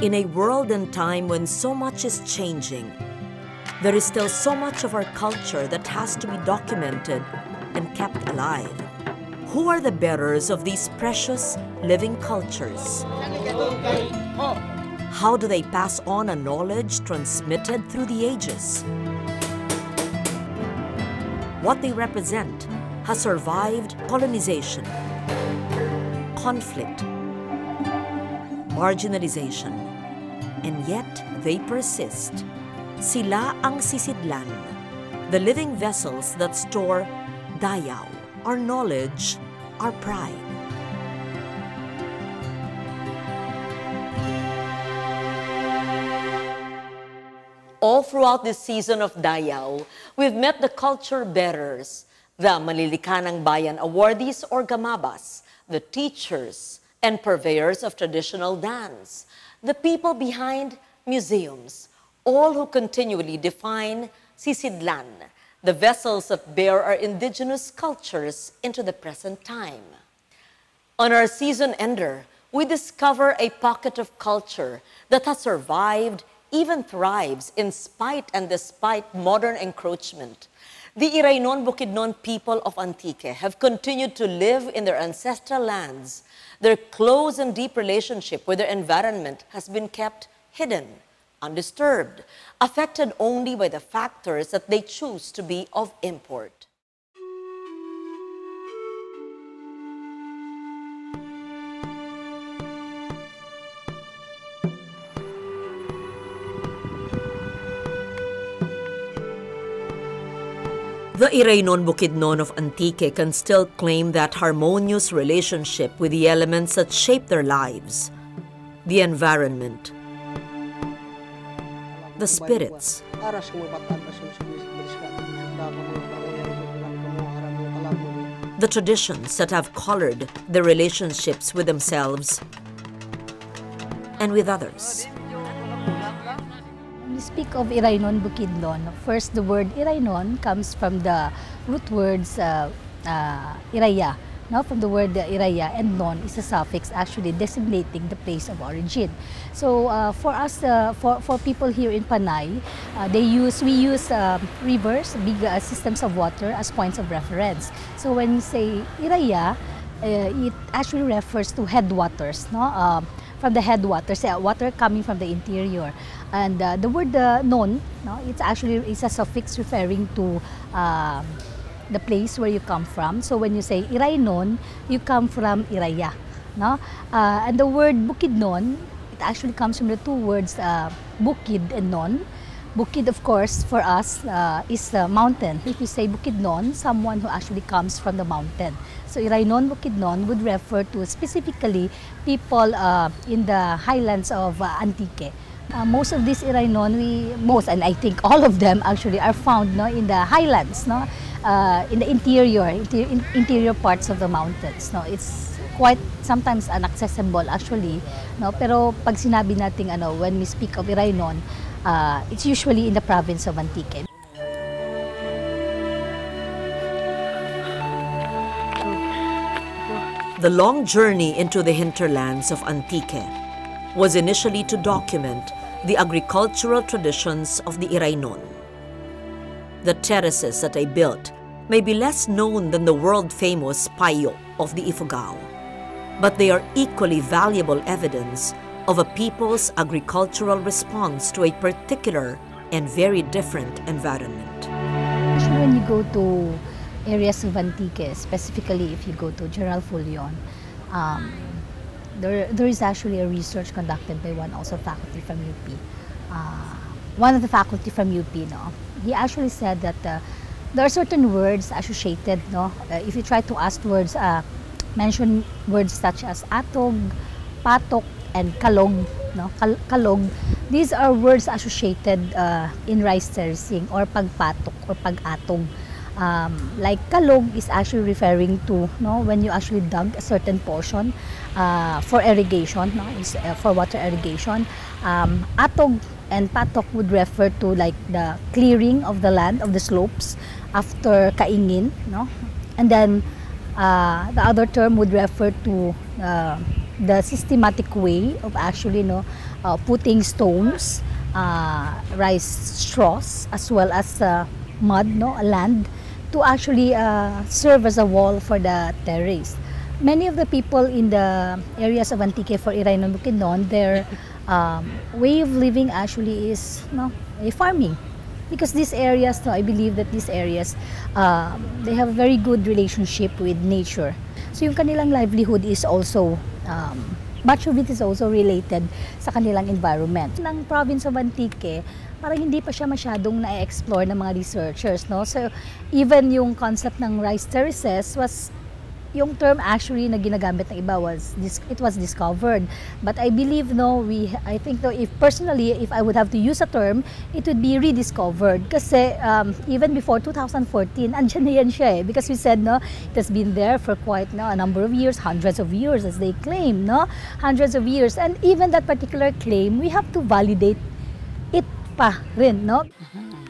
In a world and time when so much is changing, there is still so much of our culture that has to be documented and kept alive. Who are the bearers of these precious living cultures? How do they pass on a knowledge transmitted through the ages? What they represent has survived colonization, conflict, marginalization, and yet they persist. Sila ang sisidlan, the living vessels that store Dayaw, our knowledge, our pride. All throughout this season of Dayaw, we've met the culture bearers, the Malilikanang Bayan awardees or gamabas, the teachers and purveyors of traditional dance, the people behind museums, all who continually define sisidlan, the vessels that bear our indigenous cultures into the present time. On our season ender, we discover a pocket of culture that has survived, even thrives in spite and despite modern encroachment. The Iraynon-Bukidnon people of Antique have continued to live in their ancestral lands. Their close and deep relationship with their environment has been kept hidden, undisturbed, affected only by the factors that they choose to be of import. The Iraynon-Bukidnon of Antique can still claim that harmonious relationship with the elements that shape their lives, the environment, the spirits, the traditions that have colored their relationships with themselves and with others. When we speak of Iraynon-Bukidnon, first the word Iraynon comes from the root words iraya. Now, from the word iraya, and non is a suffix actually designating the place of origin. So for us, for people here in Panay, we use rivers, big systems of water as points of reference. So when you say iraya, it actually refers to headwaters, no? From the headwaters, water coming from the interior. And the word non, no, it's a suffix referring to the place where you come from. So when you say Iraynon, you come from iraya, no? And the word Bukidnon, it actually comes from the two words bukid and non. Bukid, of course, for us is mountain. If you say Bukidnon, someone who actually comes from the mountain. So Iraynon-Bukidnon would refer to specifically people in the highlands of Antique. Most of these Iraynon, and I think all of them actually are found, no, in the highlands, no, in the interior parts of the mountains. No, it's quite sometimes inaccessible actually, no. Pero pag sinabi nating when we speak of Iraynon, it's usually in the province of Antique. The long journey into the hinterlands of Antique was initially to document the agricultural traditions of the Iraynon. The terraces that they built may be less known than the world-famous payo of the Ifugao, but they are equally valuable evidence of a people's agricultural response to a particular and very different environment. Actually, when you go to areas of Antique, specifically if you go to General Fulion, there is actually a research conducted by one also faculty from UP. One of the faculty from UP, no, he actually said that there are certain words associated, no. If you try to ask words, mention words such as atog, patok, and kalog, no, kalog. These are words associated in rice terracing or pagpatok or pagatog. Like kalog is actually referring to, no, when you actually dug a certain portion for irrigation, no, for water irrigation. Atog and patok would refer to like the clearing of the land, of the slopes after kaingin, no. And then the other term would refer to the systematic way of actually putting stones, rice straws, as well as mud, land, to actually serve as a wall for the terrace. Many of the people in the areas of Antique for Iraynon-Bukidnon, their way of living actually is farming. Because these areas, I believe that these areas, they have a very good relationship with nature. So yung kanilang livelihood is also, much of it is also related sa kanilang environment. Ng province of Antique, parang hindi pa siya masyadong na-explore ng mga researchers. So even yung concept ng rice terraces was, yung term actually na ginagamit ng iba it was discovered. But I believe I think if personally, if I would have to use a term, it would be rediscovered. Kasi even before 2014, andyan na yan siya because we said it has been there for quite a number of years, hundreds of years as they claim, hundreds of years. And even that particular claim, we have to validate it pa rin,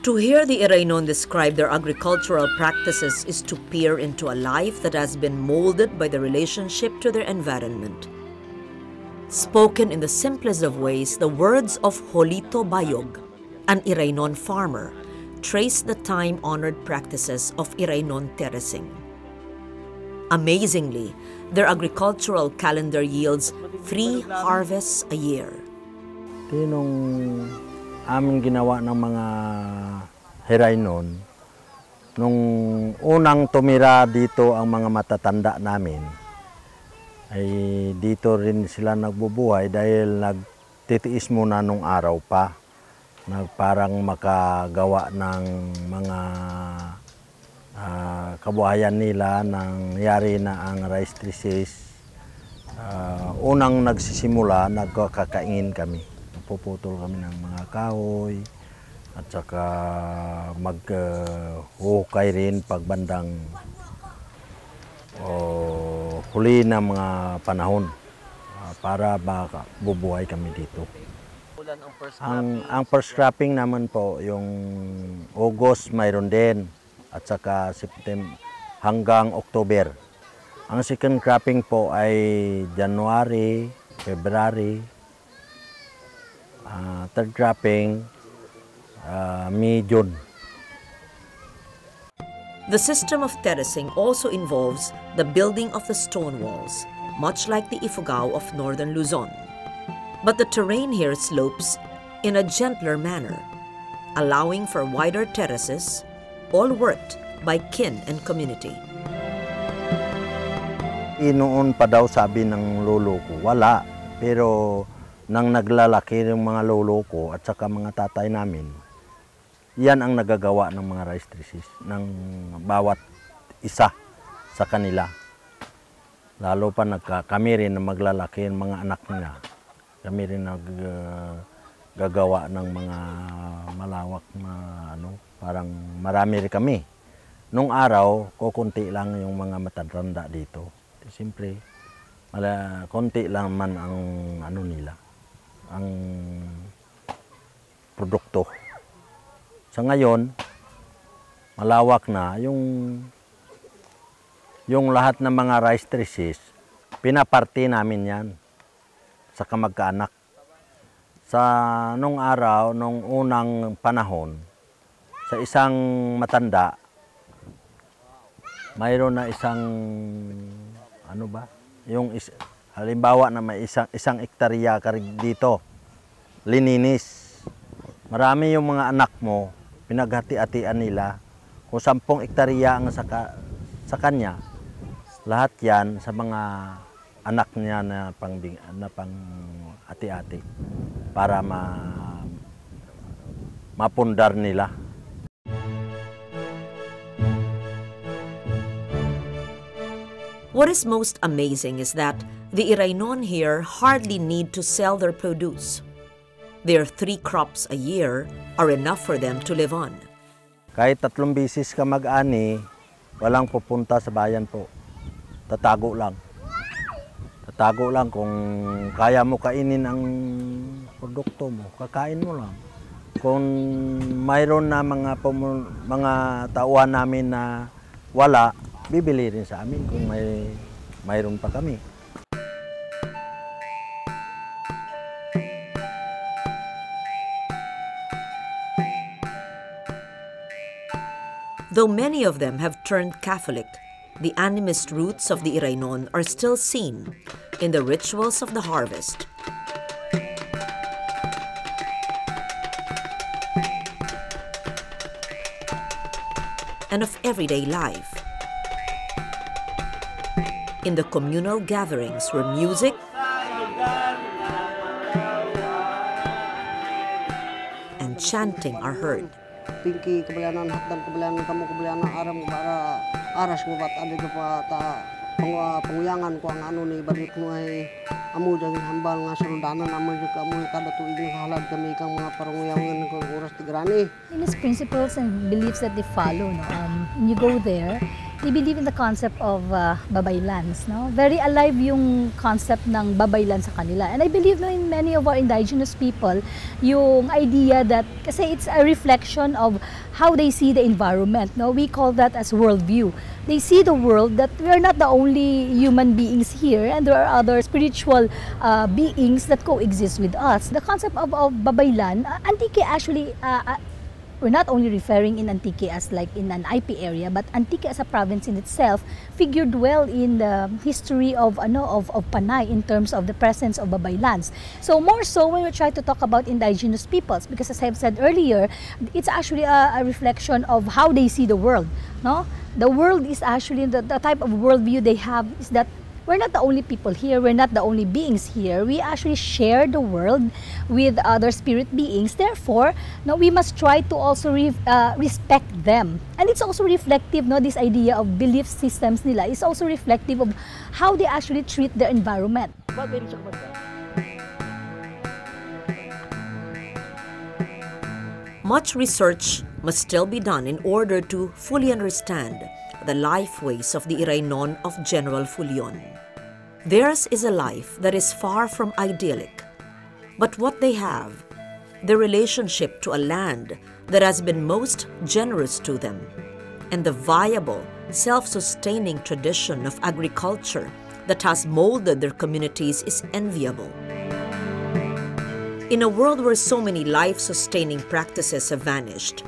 To hear the Iraynon describe their agricultural practices is to peer into a life that has been molded by the relationship to their environment. Spoken in the simplest of ways, the words of Jolito Bayog, an Iraynon farmer, trace the time-honored practices of Iraynon terracing. Amazingly, their agricultural calendar yields 3 harvests a year. Aming ginawa ng mga Iraynon, nung unang tumira dito ang mga matatanda namin, ay dito rin sila nagbubuhay dahil nagtitiis muna nung araw pa, parang makagawa ng mga kabuhayan nila, nangyari na ang rice terraces. Unang nagsisimula, nagkakaingin kami. Puputol kami ng mga kahoy at saka maghuhukay rin pagbandang huli ng mga panahon para bubuhay kami dito. Ang first cropping naman po, yung August mayroon din at saka September hanggang October. Ang second cropping po ay January, February. Third cropping, May-June. The system of terracing also involves the building of the stone walls, much like the Ifugao of northern Luzon. But the terrain here slopes in a gentler manner, allowing for wider terraces, all worked by kin and community. Noon pa daw sabi ng lolo ko, wala. Pero nang naglalaki ng mga lolo ko at saka mga tatay namin, yan ang nagagawa ng mga rice terraces ng bawat isa sa kanila. Lalo pa kami rin na maglalaki ng mga anak nila. Kami rin naggagawa ng mga malawak na parang marami rin kami. Nung araw, kukunti lang yung mga matatanda dito. Siyempre, konti lang man ang nila, ang produkto. Sa ngayon, malawak na yung lahat ng mga rice terraces, pinaparte namin yan sa kamag-anak. Sa nung araw, nung unang panahon, sa isang matanda, mayroon na isang halimbawa na may isang hektarya dito, lininis. Marami yung mga anak mo, pinaghati-hatian nila. Kung 10 hektarya ang sa kanya, lahat yan sa mga anak niya na pang hati-hati para mapundar nila. What is most amazing is that the Iraynon here hardly need to sell their produce. Their 3 crops a year are enough for them to live on. Kahit 3 bisis ka mag-ani, walang pupunta sa bayan po. Tatago lang. Tatago lang kung kaya mo kainin ang produkto mo, kakain mo lang. Kung mayroon na mga tauhan namin na wala, bibili rin sa amin kung mayroon pa kami. Though many of them have turned Catholic, the animist roots of the Iraynon are still seen in the rituals of the harvest, and of everyday life. In the communal gatherings where music and chanting are heard. Tingki kabalanan hakdan kabalanan kamu kabalanan aram bara aras mo bat ade ko pa ta panguyangan ko ang ano ni balik mo ay amo jagin hambal nga sundanan amo jud kamo kada tuig nga halad kami kang mga paranguyangan ko oras tigrani. In his principles and beliefs that they follow, no? When you go there, they believe in the concept of babaylan, no? Very alive yung concept ng babaylan sa kanila. And I believe, no, in many of our indigenous people, yung idea that, kasi it's a reflection of how they see the environment, no? We call that as worldview. They see the world that we are not the only human beings here, and there are other spiritual beings that coexist with us. The concept of babaylan, Antique actually, we're not only referring in Antique as like in an IP area, but Antique as a province in itself figured well in the history of Panay in terms of the presence of babaylans. So more so when we try to talk about indigenous peoples, because as I've said earlier, it's actually a reflection of how they see the world. No, the world is actually the type of worldview they have is that we're not the only people here, we're not the only beings here. We actually share the world with other spirit beings. Therefore, no, we must try to also respect them. And it's also reflective, no, this idea of belief systems nila is also reflective of how they actually treat their environment. Much research must still be done in order to fully understand the lifeways of the Iraynon of General Fulion. Theirs is a life that is far from idyllic, but what they have, their relationship to a land that has been most generous to them, and the viable, self-sustaining tradition of agriculture that has molded their communities is enviable. In a world where so many life-sustaining practices have vanished,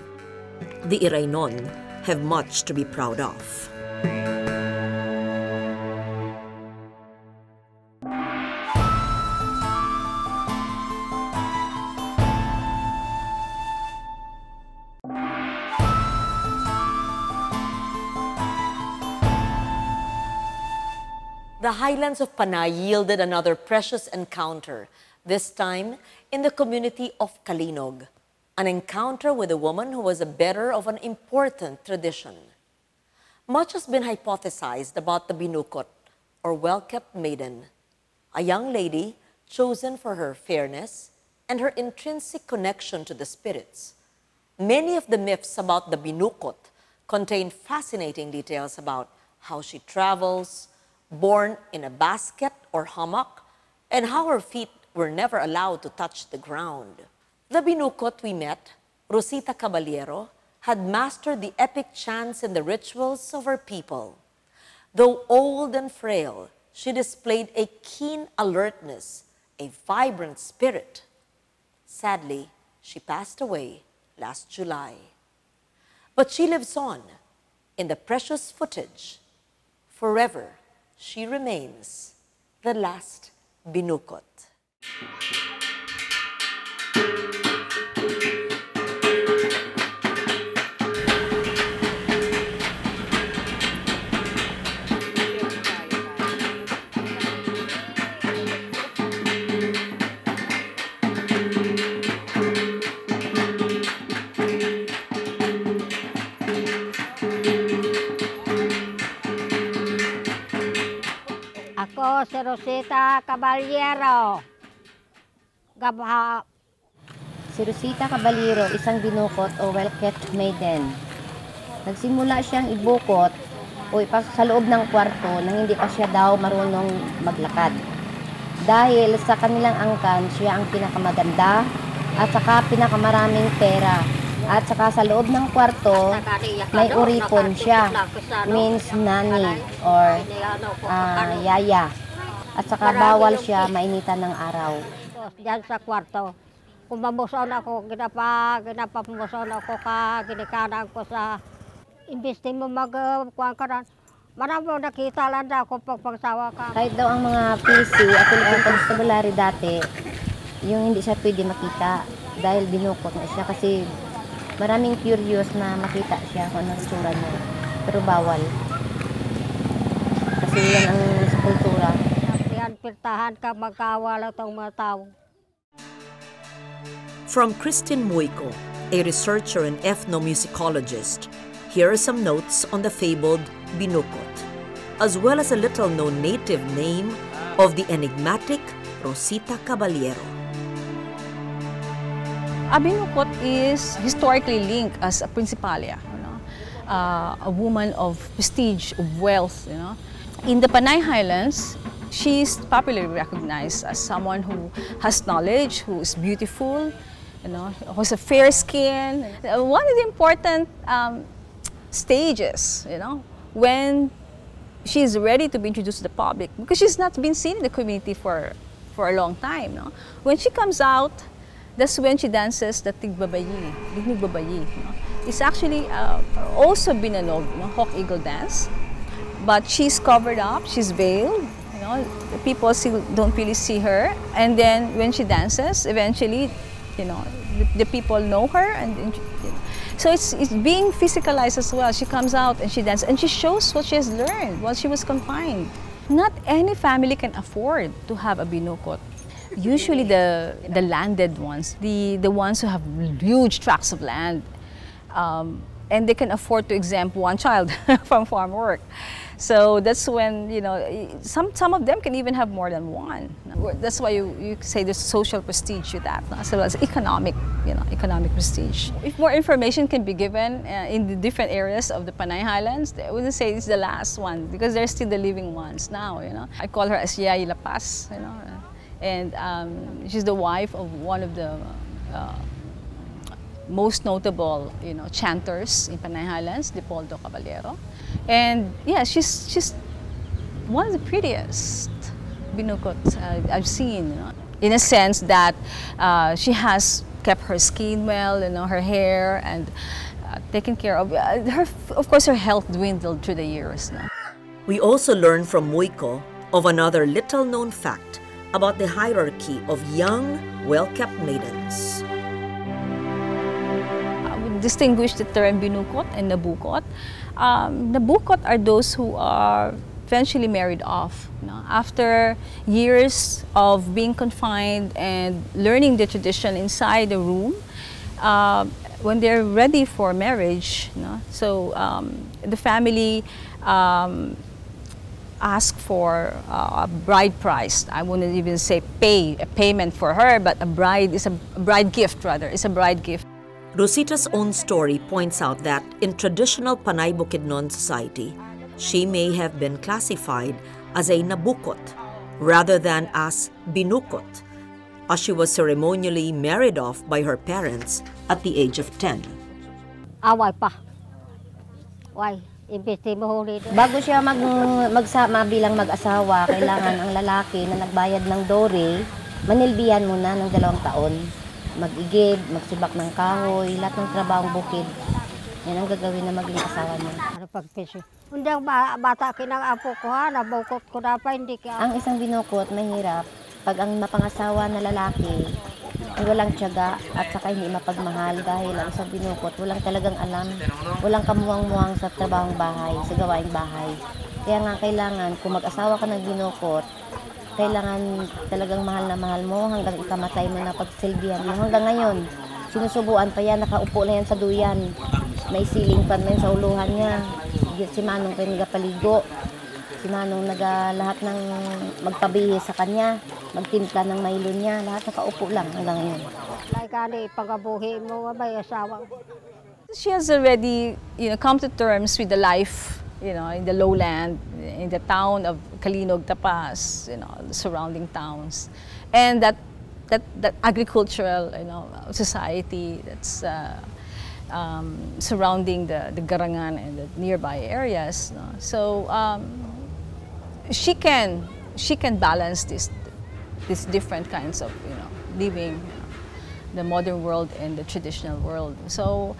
the Iraynon have much to be proud of. The highlands of Panay yielded another precious encounter, this time in the community of Calinog, an encounter with a woman who was a bearer of an important tradition. Much has been hypothesized about the binukot, or well-kept maiden, a young lady chosen for her fairness and her intrinsic connection to the spirits. Many of the myths about the binukot contain fascinating details about how she travels, born in a basket or hammock, and how her feet were never allowed to touch the ground. The binukot we met, Rosita Caballero, had mastered the epic chants and the rituals of her people. Though old and frail, she displayed a keen alertness, a vibrant spirit. Sadly, she passed away last July. But she lives on in the precious footage. Forever, she remains the last binukot. Ako si Rosita Caballero. Si Rosita Caballero, isang binukot o well-kept maiden. Nagsimula siyang ibukot o sa loob ng kwarto nang hindi pa siya daw marunong maglakad. Dahil sa kanilang angkan, siya ang pinakamaganda at saka pinakamaraming pera. At saka sa loob ng kwarto, may uripon siya, means nani or yaya. At saka bawal siya mainitan ng araw. Diyan sa kwarto, kung mamuson ako, ginapamamuson ako ginikanan ko sa Imbis din mo magkuhan ka rin. Marami mo nakita lang daw kung pagpagsawa ka. Kahit daw ang mga PC at Philippine Constabulary dati, yung hindi siya pwede makita dahil binukot na siya kasi maraming curious na makita siya kung anong itsura niya. Pero bawal. Kasi yan ang sa kultura. Yan, pirtahan ka, magkawala itong mga tao. From Christine Moico, a researcher and ethnomusicologist, here are some notes on the fabled binukot, as well as a little-known native name of the enigmatic Rosita Caballero. A binukot is historically linked as a principalia, a woman of prestige, of wealth. In the Panay Highlands, she is popularly recognized as someone who has knowledge, who is beautiful, who has a fair skin. One of the important stages, when she is ready to be introduced to the public, because she's not been seen in the community for a long time. When she comes out, that's when she dances the tigbabayi, binigbabayi. It's actually also binanog, hawk eagle dance, but she's covered up, she's veiled. The people still don't really see her, and then when she dances, eventually, the people know her, and so it's being physicalized as well. She comes out and she dances, and she shows what she has learned while she was confined. Not any family can afford to have a binukot. Usually the landed ones, the ones who have huge tracts of land, and they can afford to exempt one child from farm work. So that's when, some of them can even have more than one. That's why you say there's social prestige to that, as well as economic prestige. If more information can be given in the different areas of the Panay Highlands, I wouldn't say it's the last one, because they're still the living ones now. I call her Asyay La Paz, and she's the wife of one of the most notable, chanters in Panay Highlands, Rosita Caballero. And yeah, she's one of the prettiest binukots I've seen, in a sense that she has kept her skin well, her hair, and taken care of. Of course, her health dwindled through the years. We also learn from Moico of another little-known fact about the hierarchy of young, well-kept maidens. We distinguish the term binukot and nabukot. Nabukot are those who are eventually married off. After years of being confined and learning the tradition inside the room, when they're ready for marriage, so the family ask for a bride price. I wouldn't even say a payment for her, but a bride gift rather. It's a bride gift. Rosita's own story points out that in traditional Panay Bukidnon society, she may have been classified as a nabukot rather than as binukot, as she was ceremonially married off by her parents at the age of 10. Away pa. Why? Imbis din mo huli. Bago siya magsama bilang mag-asawa, kailangan ang lalaki na nagbayad ng dore, manilbihan muna ng 2 taon. Mag-igib, magsibak ng kahoy, lahat ng trabahong bukid. Yan ang gagawin na maging asawa mo. Ano pagpisyo? Undang bata kinang apo ko ha, nabukot ko na pa, hindi ka. Ang isang binukot, mahirap. Pag ang mapangasawa na lalaki, ay walang tiyaga at saka hindi mapagmahal dahil ang isang binukot, walang talagang alam, walang kamuwang-muwang sa trabahong bahay, sa gawaing bahay. Kaya nga kailangan, kung mag-asawa ka ng binukot, kailangan talagang mahal na mahal mo hanggang ikamatay mo na pagsilbihan mo. Hanggang ngayon, sinusubuan pa yan, nakaupo na yan sa duyan. May siling pa na sa uluhan niya. Si Manong pa yung nagapaligo. Si Manong lahat ng magpabihis sa kanya, magtimpla ng Milo niya, lahat nakaupo lang hanggang ngayon. Like ani, pagabuhi mo, may asawa. She has already, come to terms with the life, in the lowland, in the town of Calinog, Tapas, the surrounding towns, and that agricultural, society that's surrounding the Garangan and the nearby areas. So she can balance these different kinds of living, the modern world and the traditional world. So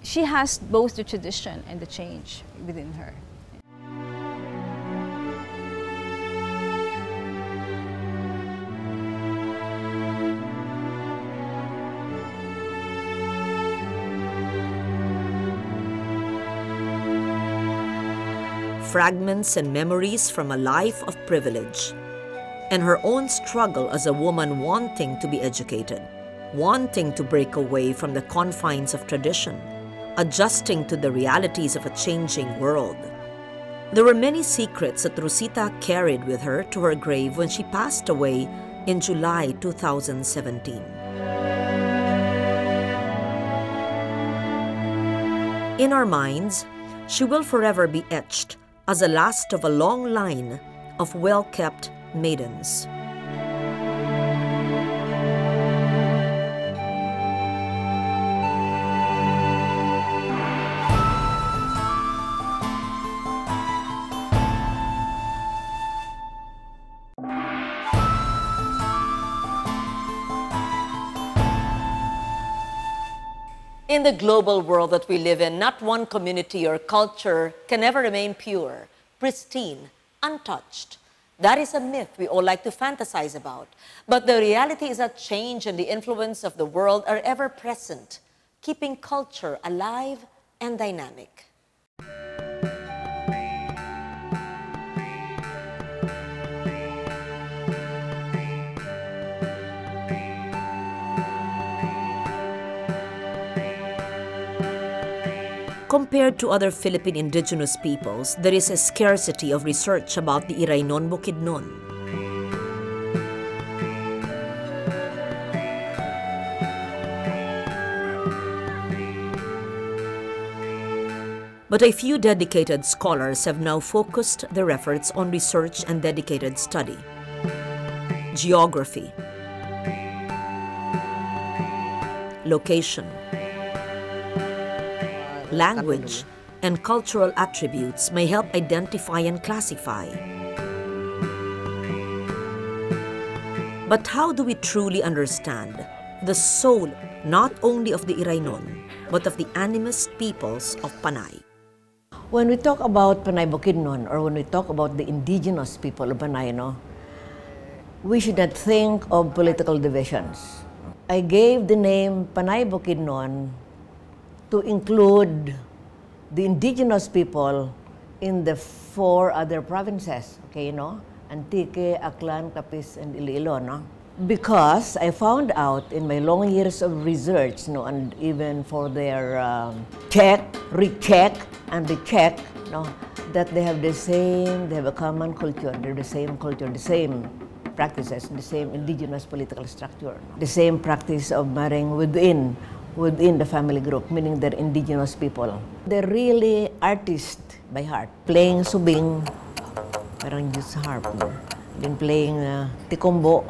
she has both the tradition and the change within her. Fragments and memories from a life of privilege, and her own struggle as a woman wanting to be educated, wanting to break away from the confines of tradition, adjusting to the realities of a changing world. There were many secrets that Rosita carried with her to her grave when she passed away in July 2017. In our minds, she will forever be etched as the last of a long line of well-kept maidens. In the global world that we live in, not one community or culture can ever remain pure, pristine, untouched. That is a myth we all like to fantasize about. But the reality is that change and the influence of the world are ever present, keeping culture alive and dynamic. Compared to other Philippine indigenous peoples, there is a scarcity of research about the Iraynon-Bukidnon. But a few dedicated scholars have now focused their efforts on research and dedicated study. Geography, location, language, and cultural attributes may help identify and classify. But how do we truly understand the soul not only of the Iraynon, but of the animist peoples of Panay? When we talk about Panay Bukidnon, or when we talk about the indigenous people of Panay, we should not think of political divisions. I gave the name Panay Bukidnon to include the indigenous people in the 4 other provinces, Antique, Aklan, Capiz, and Iloilo, Because I found out in my long years of research, and even for their recheck, that they have a common culture, they're the same culture, the same practices, the same indigenous political structure, the same practice of marrying within the family group, meaning they're indigenous people. They're really artists by heart. Playing subing, parang just harp. Then playing tikombo,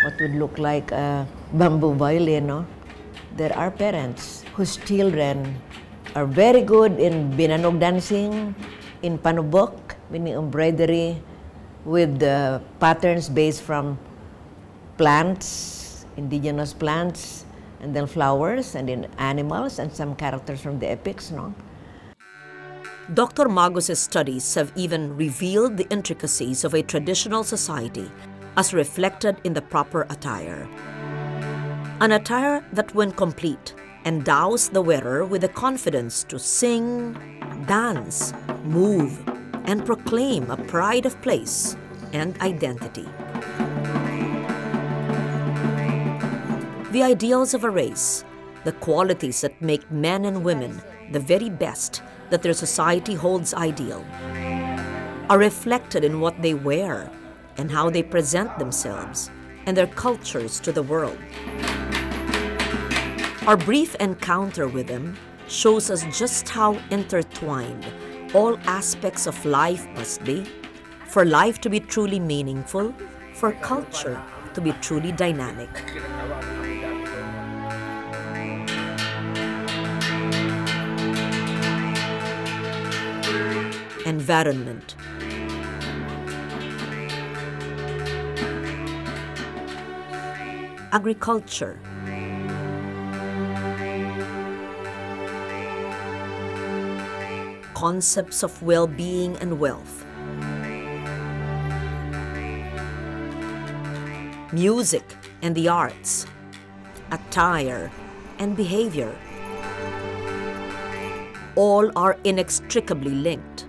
what would look like a bamboo violin. There are parents whose children are very good in binanog dancing, in panubok, meaning embroidery, with patterns based from plants, indigenous plants, and then flowers, and then animals, and some characters from the epics, Dr. Magos's studies have even revealed the intricacies of a traditional society as reflected in the proper attire. An attire that, when complete, endows the wearer with the confidence to sing, dance, move, and proclaim a pride of place and identity. The ideals of a race, the qualities that make men and women the very best that their society holds ideal, are reflected in what they wear and how they present themselves and their cultures to the world. Our brief encounter with them shows us just how intertwined all aspects of life must be for life to be truly meaningful, for culture to be truly dynamic. Environment. Agriculture. concepts of well-being and wealth, music and the arts, attire and behavior, all are inextricably linked.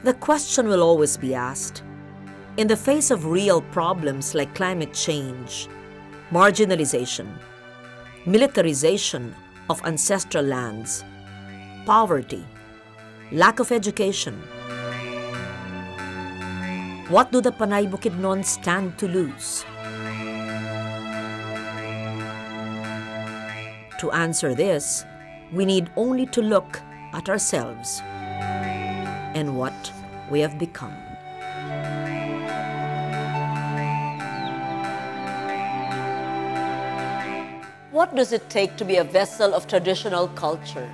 The question will always be asked, in the face of real problems like climate change, marginalization, militarization of ancestral lands, poverty, lack of education, what do the Panay Bukidnon stand to lose? To answer this, we need only to look at ourselves and what we have become. What does it take to be a vessel of traditional culture?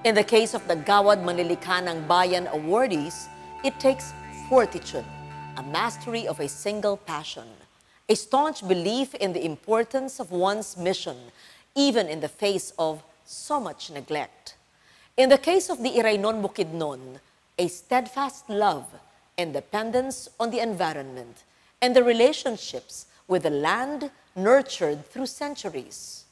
In the case of the Gawad Manlilikanang Bayan awardees, it takes fortitude, a mastery of a single passion, a staunch belief in the importance of one's mission, even in the face of so much neglect. In the case of the Iraynon-Bukidnon, a steadfast love and dependence on the environment and the relationships with the land nurtured through centuries.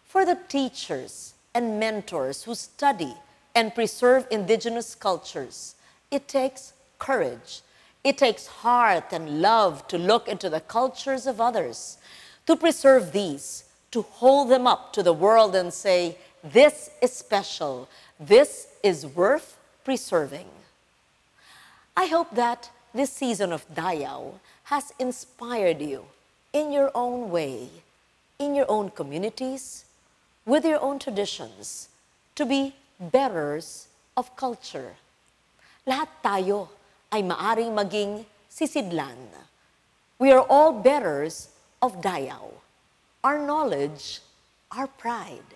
For the teachers and mentors who study and preserve indigenous cultures, it takes courage. It takes heart and love to look into the cultures of others, to preserve these, to hold them up to the world and say, this is special, this is worth preserving. I hope that this season of Dayaw has inspired you in your own way, in your own communities, with your own traditions, to be bearers of culture. Lahat tayo ay maaring maging sisidlan. We are all bearers of Dayaw, our knowledge, our pride.